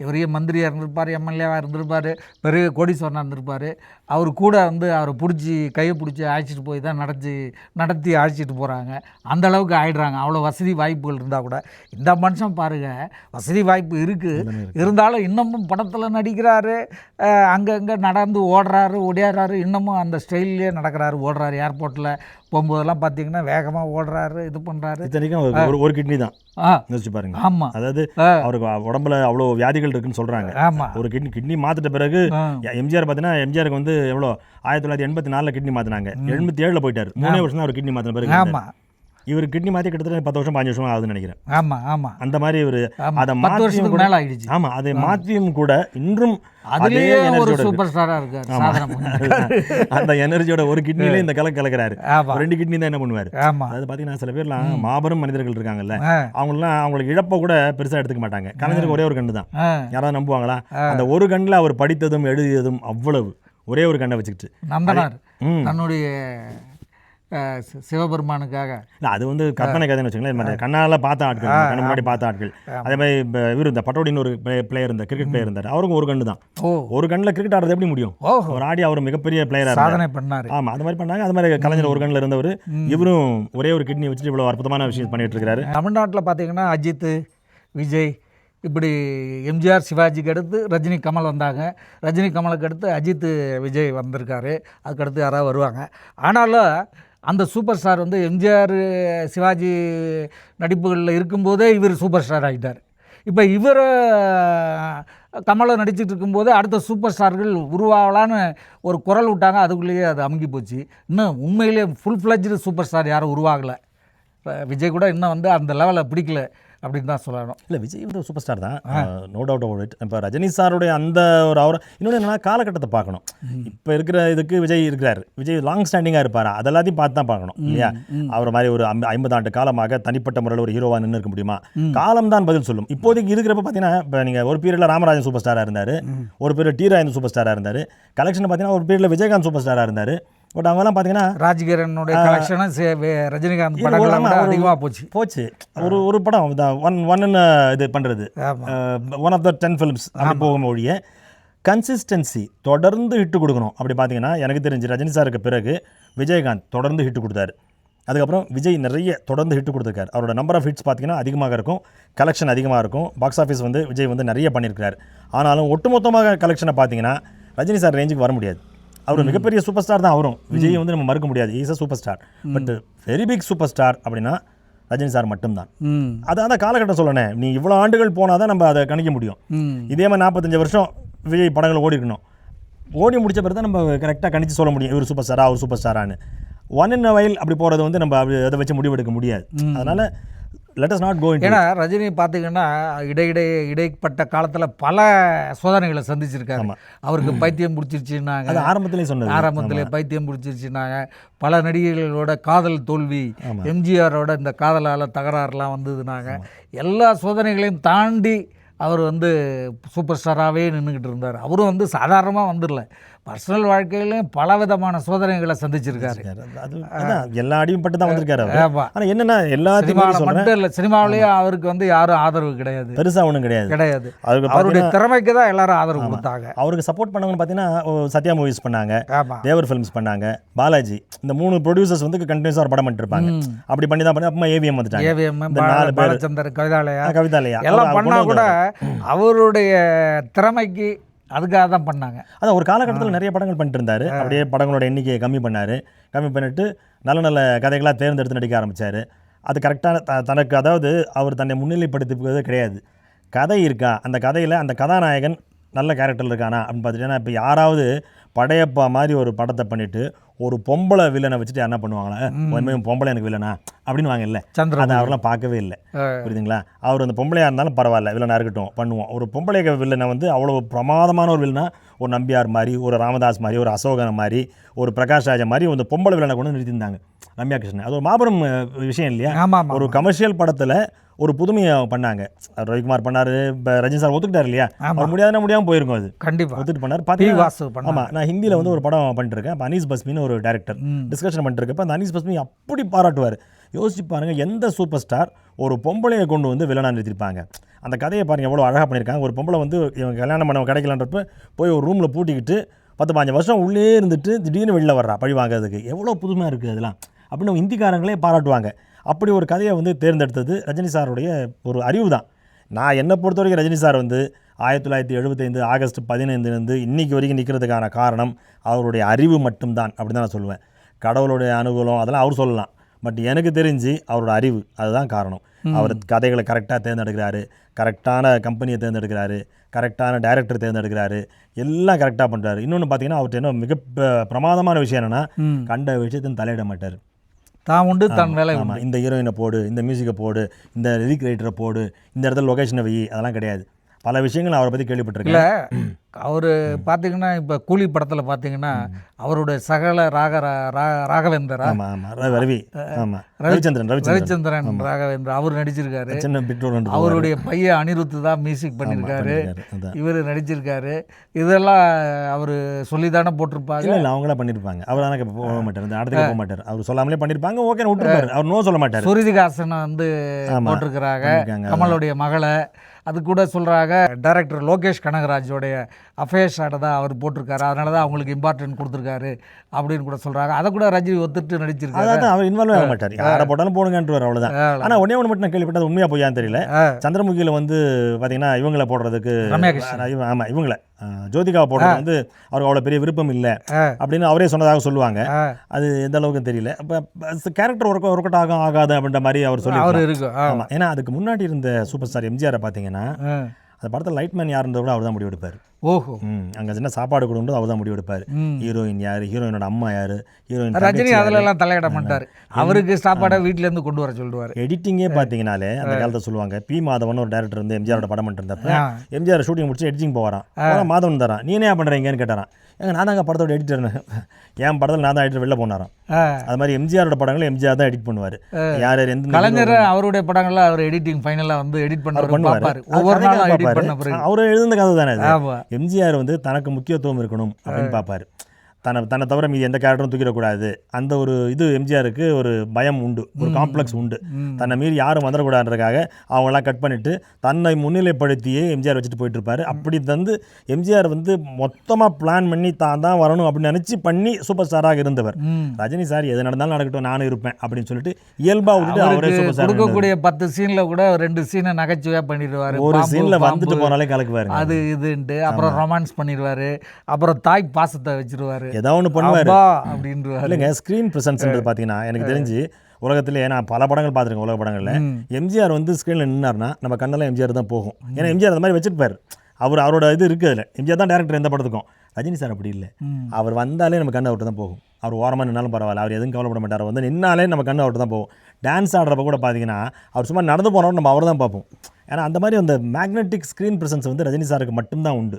பெரிய மந்திரியாக இருந்திருப்பார், எம்எல்ஏவாக இருந்திருப்பார், பெரிய கோடீஸ்வரனாக இருந்திருப்பார். அவர் கூட வந்து அவரை பிடிச்சி கையை பிடிச்சி அழைச்சிட்டு போய் தான் நடத்தி அழைச்சிட்டு போகிறாங்க. அந்த அளவுக்கு ஆயிடுறாங்க. அவ்வளோ வசதி வாய்ப்புகள் இருந்தால் கூட. இந்த மனுஷன் பாருங்கள், வசதி வாய்ப்பு இருக்குது, இருந்தாலும் இன்னமும் படத்தில் நடிக்கிறாரு, அங்கங்கே நடந்து ஓடுறாரு, ஓடியாடுறாரு, இன்னமும் அந்த ஸ்டைல்லே நடக்கிறாரு, ஓடுறாரு. ஏர்போர்ட்டில் போகும்போதெல்லாம் பார்த்தீங்கன்னா வேகமாக ஓடுறாரு, இது பண்ணுறாரு. இத்தனைக்கும் ஒரு கிட்னி தான் யோசிச்சு பாருங்க. ஆமாம், அதாவது அவருக்கு உடம்புல அவ்வளோ வியாதிகள் இருக்குன்னு சொல்கிறாங்க. ஆமாம், ஒரு கிட்னி மாற்றிட்ட பிறகு எம்ஜிஆர் பார்த்தீங்கன்னா, எம்ஜிஆருக்கு வந்து எவ்வளோ 1984 கிட்னி மாற்றினாங்க, 77 போயிட்டார். 3 வருஷம் தான் அவர் கிட்னி மாற்றின பிறகு. ஆமாம், இவர் கிட்னி மாற்றி கிட்டத்தட்ட 10 வருஷம் 5 வருஷம் ஆகுதுன்னு நினைக்கிறேன். ஆமாம், ஆமாம், அந்த மாதிரி ஒரு அதை 10 வருஷத்துக்கு மேலே ஆகிடுச்சு. ஆமாம், அதை மாற்றியும் கூட இன்றும் அதுலேயே ஒரு சூப்பர் ஸ்டாராக இருக்காரு. அந்த எனர்ஜியோட ஒரு கிட்னிலே இந்த கலக்கிறாரு. 2 கிட்னி தான் என்ன பண்ணுவார். அதாவது பார்த்தீங்கன்னா சில பேர்லாம் மாபெரும் மனிதர்கள் இருக்காங்கல்ல, அவங்களுக்கு இழப்ப கூட பெருசாக எடுத்துக்க மாட்டாங்க. கலைஞருக்கு ஒரே ஒரு கண்ணு தான், யாராவது நம்புவாங்களா? அந்த ஒரு கண்ணில் அவர் படித்ததும் எழுதியதும் அவ்வளவு, ஒரே ஒரு கண்ணை வச்சுக்கிட்டு நம்பினார் தன்னுடைய சிவபெருமானுக்காக. இல்லை, அது வந்து கற்பனை கதைன்னு வச்சுங்களேன். கண்ணால் பார்த்த ஆட்கள், கண்ணு முன்னாடி பார்த்த ஆட்கள். அதே மாதிரி இவர் இந்த பட்டோடின்னு ஒரு பிளேயர் இருந்தார், கிரிக்கெட் பிளேயர் இருந்தார். அவருக்கும் ஒரு கண்ணு தான். ஒரு கண்ணில் கிரிக்கெட் ஆடுறது எப்படி முடியும்? ஒரு ஆடி அவர் மிகப்பெரிய பிளேயராக சாதனை பண்ணார். ஆமாம், அது மாதிரி பண்ணாங்க. அது மாதிரி கலைஞர் ஒரு கண்ணில் இருந்தவர், இவரும் ஒரே ஒரு கிட்னி வச்சுட்டு இவ்வளோ அற்புதமான விஷயம் பண்ணிட்டு இருக்கிறாரு. தமிழ்நாட்டில் பார்த்தீங்கன்னா அஜித், விஜய், இப்படி எம்ஜிஆர் சிவாஜிக்கு அடுத்து ரஜினி கமல் வந்தாங்க. ரஜினி கமலுக்கு அடுத்து அஜித் விஜய் வந்திருக்காரு. அதுக்கடுத்து யாராவது வருவாங்க. ஆனாலும் அந்த சூப்பர் ஸ்டார் வந்து எம்ஜிஆர் சிவாஜி நடிப்புகளில் இருக்கும்போதே இவர் சூப்பர் ஸ்டார் ஆகிட்டார். இப்போ இவர் கமலை நடிச்சிட்டு இருக்கும்போது அடுத்த சூப்பர் ஸ்டார்கள் உருவாகலான்னு ஒரு குரல் விட்டாங்க. அதுக்குள்ளேயே அது அமுங்கி போச்சு. இன்னும் உண்மையிலே ஃபுல் ஃப்ளட்ஜ்டு சூப்பர் ஸ்டார் யாரும் உருவாகலை. விஜய் கூட இன்னும் வந்து அந்த லெவலில் பிடிக்கல அப்படின்னு தான் சொல்லணும். இல்லை, விஜய் வந்து சூப்பர் ஸ்டார் தான், நோ டவுட் அபவுட் இட். இப்போ ரஜினி சாருடைய அந்த ஒரு அவரை இன்னொன்று என்னன்னா காலகட்டத்தை பார்க்கணும். இப்போ இருக்கிற இதுக்கு விஜய் இருக்கிறார், விஜய் லாங் ஸ்டாண்டிங்காக இருப்பாரா, அதெல்லாத்தையும் பார்த்து தான் பார்க்கணும் இல்லையா? அவர் மாதிரி ஒரு 50 ஆண்டு காலமாக தனிப்பட்ட முறையில் ஒரு ஹீரோவாக நின்று இருக்க முடியுமா? காலம் தான் பதில் சொல்லும். இப்போதைக்கு இருக்கிறப்ப பார்த்தீங்கன்னா, இப்போ நீங்கள் ஒரு பீரியடில் ராமராஜன் சூப்பர் ஸ்டாராக இருந்தார், ஒரு பீரியட் டி ராஜேந்திரன் சூப்பர் ஸ்டாராக இருந்தார். கலெக்ஷன் பார்த்தீங்கன்னா ஒரு பீரியடில் விஜயகாந்த் சூப்பர் ஸ்டாராக இருந்தார். பட் அவங்கெல்லாம் பார்த்தீங்கன்னா ராஜ்கிரனுடைய கலெக்ஷனும் ரஜினிகாந்த் படங்கள் அதிகமாக போச்சு. ஒரு படம் ஒன்னு இது பண்ணுறது, ஒன் ஆஃப் த 10 ஃபிலிம்ஸ் அப்படி போகும் மொழியை கன்சிஸ்டன்சி தொடர்ந்து ஹிட்டு கொடுக்கணும். அப்படி பார்த்தீங்கன்னா எனக்கு தெரிஞ்சு ரஜினி சாருக்கு பிறகு விஜயகாந்த் தொடர்ந்து ஹிட்டு கொடுத்தாரு. அதுக்கப்புறம் விஜய் நிறைய தொடர்ந்து ஹிட்டு கொடுத்துருக்காரு. அவரோட நம்பர் ஆஃப் ஹிட்ஸ் பார்த்தீங்கன்னா அதிகமாக இருக்கும், கலெக்ஷன் அதிகமாக இருக்கும். பாக்ஸ் ஆஃபீஸ் வந்து விஜய் வந்து நிறைய பண்ணியிருக்காரு. ஆனாலும் ஒட்டுமொத்தமாக கலெக்ஷனை பார்த்தீங்கன்னா ரஜினி சார் ரேஞ்சுக்கு வர முடியாது. அவர் மிகப்பெரிய சூப்பர் ஸ்டார் தான் அவரும். விஜய் வந்து நம்ம மறுக்க முடியாது, is a super star. But very big super star அப்படின்னா ரஜினி சார் மட்டும்தான். ம் அது அந்த காலகட்டம் சொல்லணேன், நீ இவ்வளோ ஆண்டுகள் போனால் தான் நம்ம அதை கணிக்க முடியும். இதே மாதிரி 45 வருஷம் விஜய் படங்கள் ஓடி இருக்கணும். ஓடி முடிச்ச பிறகு தான் நம்ம கரெக்டாக கணிச்சு சொல்ல முடியும் இவர் சூப்பர் ஸ்டாரா அவர் சூப்பர் ஸ்டாரான்னு. ஒன் இன் அ வைல் அப்படி போகிறது வந்து நம்ம அப்படி அதை வச்சு முடிவெடுக்க முடியாது. அதனால் let us not go into. ஏன்னா ரஜினி பார்த்தீங்கன்னா இடைப்பட்ட காலத்தில் பல சோதனைகளை சந்திச்சிருக்காரு. அவருக்கு பைத்தியம் பிடிச்சிருச்சுன்னாங்க, அது ஆரம்பத்திலே சொன்னது. ஆரம்பத்திலே பைத்தியம் பிடிச்சிருச்சுன்னாங்க. பல நடிகர்களோட காதல் தோல்வி, எம்ஜிஆரோட இந்த காதலால் தகராறுலாம் வந்ததுனாங்க. எல்லா சோதனைகளையும் தாண்டி அவர் வந்து சூப்பர் ஸ்டாராகவே நின்றுக்கிட்டு இருந்தார். அவரும் வந்து சாதாரணமாக வந்துடல, பர்சனல் வாழ்க்கையிலையும் பல விதமான சோதனைகளை சந்திச்சிருக்காரு. எல்லா அடியும் பட்டு தான் வந்திருக்காரு. ஆமாம். ஆனால் என்னென்னா எல்லாத்தையும் மட்டும் இல்லை, சினிமாவிலேயே அவருக்கு வந்து யாரும் ஆதரவு கிடையாது, பெருசாக ஒன்றும் கிடையாது. அவருடைய திறமைக்கு தான் எல்லாரும் ஆதரவு கொடுத்தாங்க. அவருக்கு சப்போர்ட் பண்ணவங்கன்னு பார்த்தீங்கன்னா சத்யா மூவிஸ் பண்ணாங்க, தேவர் ஃபிலிம்ஸ் பண்ணாங்க, பாலாஜி, இந்த 3 ப்ரொடியூசர்ஸ் வந்து கண்டினியூஸாக ஒரு படம் பண்ணிட்டு இருப்பாங்க. அப்படி பண்ணி தான் பண்ணி அப்புறமா ஏவிஎம் வந்துட்டாங்க. ஏவிஎம், பாலச்சந்தர், கவிதாலயா எல்லாம் பண்ணா கூட அவருடைய திறமைக்கு அதுக்காக தான் பண்ணாங்க. அதான் ஒரு காலகட்டத்தில் நிறைய படங்கள் பண்ணிட்டு இருந்தார். அப்படியே படங்களோட எண்ணிக்கையை கம்மி பண்ணிட்டு நல்ல நல்ல கதைகளாக தேர்ந்தெடுத்து நடிக்க ஆரம்பித்தார். அது கரெக்டான தனக்கு, அதாவது அவர் தன்னை முன்னிலைப்படுத்திப்பதே கிடையாது. கதை இருக்கா, அந்த கதையில் அந்த கதாநாயகன் நல்ல கேரக்டர் இருக்கானா அப்படின்னு பார்த்துட்டேன்னா, இப்போ யாராவது படையப்பா மாதிரி ஒரு படத்தை பண்ணிவிட்டு ஒரு பொம்பளை வில்லனை வச்சுட்டு என்ன பண்ணுவாங்களா, உண்மையும் பொம்பளை எனக்கு வில்லனா அப்படின்னு வாங்க. இல்லை, அதை அவரெல்லாம் பார்க்கவே இல்லை. புரியுதுங்களா? அவர் அந்த பொம்பளையாக இருந்தாலும் பரவாயில்ல, வில்லனாக இருக்கட்டும் பண்ணுவோம். ஒரு பொம்பளை வில்லனை வந்து அவ்வளோ பிரமாதமான ஒரு வில்லனா, ஒரு நம்பியார் மாதிரி, ஒரு ராமதாஸ் மாதிரி, ஒரு அசோகன் மாதிரி, ஒரு பிரகாஷ் ராஜா மாதிரி ஒரு பொம்பளை வில்லனை கொண்டு நிறுத்தியிருந்தாங்க ரம்யா கிருஷ்ணன். அது ஒரு மாபெரும் விஷயம் இல்லையா? ஒரு கமர்ஷியல் படத்தில் ஒரு புதுமையை பண்ணாங்க. ரவிக்குமார் பண்ணார், இப்போ ரஜினி சார் ஒத்துக்கிட்டார் இல்லையா? அவர் முடியாமல் போயிருக்கும். அது கண்டிப்பாக ஒத்துட்டு பண்ணார். பார்த்தீங்கன்னா ஆமாம், நான் ஹிந்தியில் வந்து ஒரு படம் பண்ணிட்டுருக்கேன். இப்போ அனீஸ் பஸ்மின்னு ஒரு டேரக்டர் டிஸ்கஷன் பண்ணிட்டுருக்கப்ப அந்த அனீஸ் பஸ்மி அப்படி பாராட்டுவார். யோசிச்சு பாருங்கள், எந்த சூப்பர் ஸ்டார் ஒரு பொம்பளையை கொண்டு வந்து வில்லனாக நிறுத்திருப்பாங்க. அந்த கதையை பாருங்கள் எவ்வளோ அழகாக பண்ணியிருக்காங்க. ஒரு பொம்பளை வந்து இவங்க கல்யாணம் பண்ண கிடைக்கலன்றப்ப போய் ஒரு ரூமில் பூட்டிக்கிட்டு 10-15 வருஷம் உள்ளே இருந்துட்டு திடீர்னு வெளில வர்றா பழி வாங்கிறதுக்கு. எவ்வளோ புதுமையாக இருக்குது அதெல்லாம் அப்படின்னு ஹிந்திக்காரங்களே பாராட்டுவாங்க. அப்படி ஒரு கதையை வந்து தேர்ந்தெடுத்தது ரஜினி சாருடைய ஒரு அறிவு தான். நான் என்னை பொறுத்த வரைக்கும் ரஜினி சார் வந்து 1975 ஆகஸ்ட் 15 இன்றைக்கி வரைக்கும் நிற்கிறதுக்கான காரணம் அவருடைய அறிவு மட்டும்தான் அப்படி தான் நான் சொல்லுவேன். கடவுளுடைய அனுகூலம் அதெல்லாம் அவர் சொல்லலாம், பட் எனக்கு தெரிஞ்சு அவரோட அறிவு அதுதான் காரணம். அவர் கதைகளை கரெக்டாக தேர்ந்தெடுக்கிறாரு, கரெக்டான கம்பெனியை தேர்ந்தெடுக்கிறாரு, கரெக்டான டைரக்டர் தேர்ந்தெடுக்கிறாரு, எல்லாம் கரெக்டாக பண்ணுறாரு. இன்னொன்று பார்த்தீங்கன்னா அவர்கிட்ட என்ன மிக பிரமாதமான விஷயம் என்னென்னா, கண்ட விஷயத்தையும் தலையிட மாட்டார். தான் உண்டு தன் வேலை. ஆமாம், இந்த ஹீரோயினை போடு, இந்த மியூசிக்கை போடு, இந்த லிரிக் ரைட்டரை போடு, இந்த இடத்துல லொகேஷனை வை, அதெல்லாம் கிடையாது. பல விஷயங்கள் அவரை பற்றி கேள்விப்பட்டிருக்கேன். அவர் பார்த்தீங்கன்னா இப்போ கூலி படத்தில் பார்த்தீங்கன்னா அவருடைய சகல ராகவேந்தரா, ரவிச்சந்திரன் ராகவேந்திரா அவர் நடிச்சிருக்காரு. அவருடைய பையன் அனிருத் தான் மியூசிக் பண்ணியிருக்காரு, இவர் நடிச்சிருக்காரு. இதெல்லாம் அவர் சொல்லி தானே போட்டிருப்பாங்க. இல்லை, அவங்களா பண்ணியிருப்பாங்க. அவர் தானே போக மாட்டார், இந்த இடத்துக்கு போக மாட்டார். அவர் சொல்லாமலே பண்ணியிருப்பாங்க. ஓகே விட்டுருப்பாரு, அவர் நோ சொல்ல மாட்டார். சுருதிகாசனை வந்து போட்டிருக்கிறாங்க, கமலுடைய மகளை. அது கூட சொல்கிறாங்க டைரக்டர் லோகேஷ் கனகராஜோடைய அஃபேர்ஸாட தான் அவர் போட்டிருக்காரு, அதனால தான் அவங்களுக்கு இம்பார்ட்டன்ட் கொடுத்துருக்காரு அப்படின்னு கூட சொல்கிறாங்க. அதை கூட ரஜினி ஒத்துட்டு நடிச்சிருக்காரு. அதான் அவர் இன்வால்வ் ஆக மாட்டார், யாரை போட்டாலும் போடுங்கன்றார், அவ்வளோதான். ஆனால் ஒன்றே ஒன்று மட்டும் நான் கேள்விப்பட்டது, உண்மையாக போயான்னு தெரியல. சந்திரமுகியில் வந்து பார்த்தீங்கன்னா இவங்களை போடுறதுக்கு, ஆமாம் இவங்களை ஜோதிகாவை போடுறது வந்து அவருக்கு அவ்வளோ பெரிய விருப்பம் இல்லை அப்படின்னு அவரே சொன்னதாக சொல்லுவாங்க. அது எந்த அளவுக்கு தெரியல. இப்போ கேரக்டர் ஒர்க் அவுட் ஆகாது அப்படின்ற மாதிரி அவர் சொல்லி அவர் இருக்கு. ஆமாம், ஏன்னா அதுக்கு முன்னாடி இருந்த சூப்பர் ஸ்டார் எம்ஜிஆரை பார்த்தீங்கன்னா அந்த படத்தில் லைட்மேன் யாருன்றத கூட அவர் தான் முடிவெடுப்பார். ஓஹோ, அங்கே சின்ன சாப்பாடு கொடுன்றது அவர் தான் முடிவெடுப்பார். ஹீரோயின் யார், ஹீரோயினோட அம்மா யார், ஹீரோயின் ரஜினி அதிலெல்லாம் தலையிட மாட்டார். அவருக்கு சாப்பாடை வீட்டிலேருந்து கொண்டு வர சொல்லுவார். எடிட்டிங்கே பார்த்தீங்கனாலே அந்த காலத்தில் சொல்லுவாங்க, பி மாதவன் ஒரு டேரக்டர் வந்து எம்ஜிஆரோட படம் பண்ணிருந்தப்ப எம்ஜிஆர் ஷூட்டிங் முடிச்சு எடிட்டிங் போகிறான். மாதவன் தரான், நீ என்ன பண்ணுறீங்கன்னு கேட்டாரான். நான் தாங்க படத்தோட எடிட்டர்னு, என் படத்தில் நான் தான் எடிட்டர் வெளில போனாராம். அது மாதிரி எம்ஜிஆரோட படங்களை எம்ஜிஆர் தான் எடிட் பண்ணுவார். யார் எந்த கலைஞர் அவருடைய படங்கள்ல அவர் எடிட்டிங் ஃபைனலாக வந்து எடிட் பண்ணுவார். ஒவ்வொரு நாளும் எடிட் பண்ண அவர் எழுதுன கதை தானே. எம்ஜிஆர் வந்து தனக்கு முக்கியத்துவம் இருக்கணும் அப்படின்னு பார்ப்பார். தன்னை தவிர மீது எந்த கேரக்டரும் தூக்கிடக்கூடாது. அந்த ஒரு இது எம்ஜிஆருக்கு ஒரு பயம் உண்டு, ஒரு காம்ப்ளெக்ஸ் உண்டு. தன்னை மீறி யாரும் வந்துடக்கூடாதுன்றதுக்காக அவங்களாம் கட் பண்ணிவிட்டு தன்னை முன்னிலைப்படுத்தியே எம்ஜிஆர் வச்சுட்டு போயிட்டு இருப்பார். அப்படி தந்து எம்ஜிஆர் வந்து மொத்தமாக பிளான் பண்ணி தான் வரணும் அப்படின்னு நினச்சி பண்ணி சூப்பர் ஸ்டாராக இருந்தவர். ரஜினி சார் எது நடந்தாலும் நடக்கட்டும், நானும் இருப்பேன் அப்படின்னு சொல்லிட்டு இயல்பாக விட்டுட்டு அவரே சூப்பர் ஸ்டார். கொடுக்கக்கூடிய 10 சீனில் கூட 2 சீனை நகைச்சுவையாக பண்ணிடுவார். ஒரு சீனில் வந்துட்டு போனாலே கலக்குவார், அது இதுன்ட்டு. அப்புறம் ரொமான்ஸ் பண்ணிடுவார், அப்புறம் தாய் பாசத்தை வச்சிருவார், ஏதாவது ஒன்று பண்ணுவார் அப்படின்றாரு. இல்லைங்க. ஸ்க்ரீன் ப்ரெசன்ஸ்ன்றது பார்த்தீங்கன்னா எனக்கு தெரிஞ்சு உலகத்திலே நான் பல படங்கள் பார்த்துருக்கேன். உலக படங்களில் எம்ஜிஆர் வந்து ஸ்க்ரீனில் நின்னார்னா நம்ம கண்ணெல்லாம் எம்ஜிஆர் தான் போகும். ஏன்னா எம்ஜிஆர் அந்த மாதிரி வச்சுருப்பார். அவரோட இது இருக்குது அதில். எம்ஜிஆர் தான் டேரக்டர் எந்த படத்துக்கும். ரஜினி சார் அப்படி இல்லை. அவர் வந்தாலே நம்ம கண்ணை விட்டு தான் போகும். அவர் ஓரமாக நின்னாலும் பரவாயில்ல, அவர் எதுவும் கவலைப்பட மாட்டார். வந்து நின்னாலே நம்ம கண்ணை விட்டு தான் போகும். டான்ஸ் ஆடுறப்ப கூட பார்த்தீங்கன்னா அவர் சும்மா நடந்து போனோம் நம்ம அவர் தான் பார்ப்போம். ஏன்னா அந்த மாதிரி அந்த மேக்னெட்டிக் ஸ்க்ரீன் ப்ரெசன்ஸ் வந்து ரஜினி சாருக்கு மட்டும்தான் உண்டு.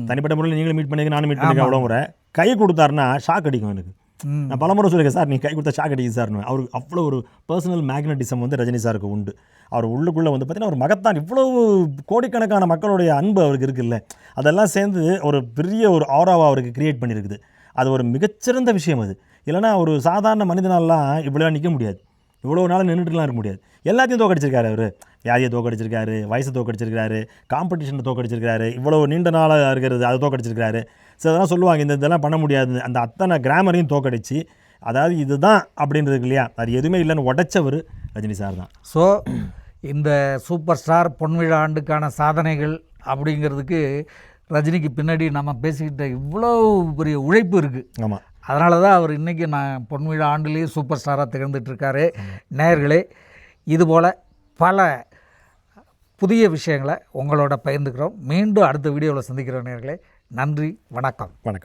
தனிப்பட்ட முறையில் நீங்களும் மீட் பண்ணிக்க, நானும் மீட் பண்ணிக்க, அவ்வளோ முறை கை கொடுத்தாருன்னா ஷாக் அடிக்கும் எனக்கு. நான் பலமுறை சொல்லியிருக்கேன், சார் நீ கை கொடுத்தா ஷாக் அடிக்கும் சார்னு. அவருக்கு அவ்வளோ ஒரு பர்சனல் மேக்னட்டிசம் வந்து ரஜினி சாருக்கு உண்டு. அவர் உள்ளுக்குள்ளே வந்து பார்த்தீங்கன்னா ஒரு மகத்தான், இவ்வளவு கோடிக்கணக்கான மக்களுடைய அன்பு அவருக்கு இருக்குல்ல, அதெல்லாம் சேர்ந்து ஒரு பெரிய ஒரு ஆராவை அவருக்கு கிரியேட் பண்ணியிருக்குது. அது ஒரு மிகச்சிறந்த விஷயம். அது இல்லைனா ஒரு சாதாரண மனிதனாலாம் இவ்வளோ நிற்க முடியாது, இவ்வளோ நாள் நின்றுட்டுலாம் இருக்க முடியாது. எல்லாத்தையும் தோக்கடிச்சிருக்காரு அவர். வியாதியை தோக்கடிச்சிருக்காரு, வயசை தோக்கடிச்சிருக்காரு, காம்படிஷனை தோக்கடிச்சிருக்காரு, இவ்வளோ நீண்ட நாளாக இருக்கிறது அதை தோக்கடிச்சிருக்காரு. ஸோ அதெல்லாம் சொல்லுவாங்க இந்த இதெல்லாம் பண்ண முடியாது, அந்த அத்தனை கிராமரையும் தோக்கடிச்சு, அதாவது இதுதான் அப்படின்றது இல்லையா, அது எதுவுமே இல்லைன்னு உடைச்சவர் ரஜினி சார் தான். ஸோ இந்த சூப்பர் ஸ்டார் பொன்விழா ஆண்டுக்கான சாதனைகள் அப்படிங்கிறதுக்கு ரஜினிக்கு பின்னாடி நம்ம பேசிக்கிட்ட இவ்வளோ பெரிய உழைப்பு இருக்குது. ஆமாம், அதனால தான் அவர் இன்றைக்கி நான் பொன்விழா ஆண்டுலேயே சூப்பர் ஸ்டாராக திகழ்ந்துட்டுருக்காரு. நேயர்களே, இதுபோல் பல புதிய விஷயங்களை உங்களோட பகிர்ந்துக்கிறோம். மீண்டும் அடுத்த வீடியோவில் சந்திக்கிறோம் நேயர்களே. நன்றி, வணக்கம். வணக்கம்.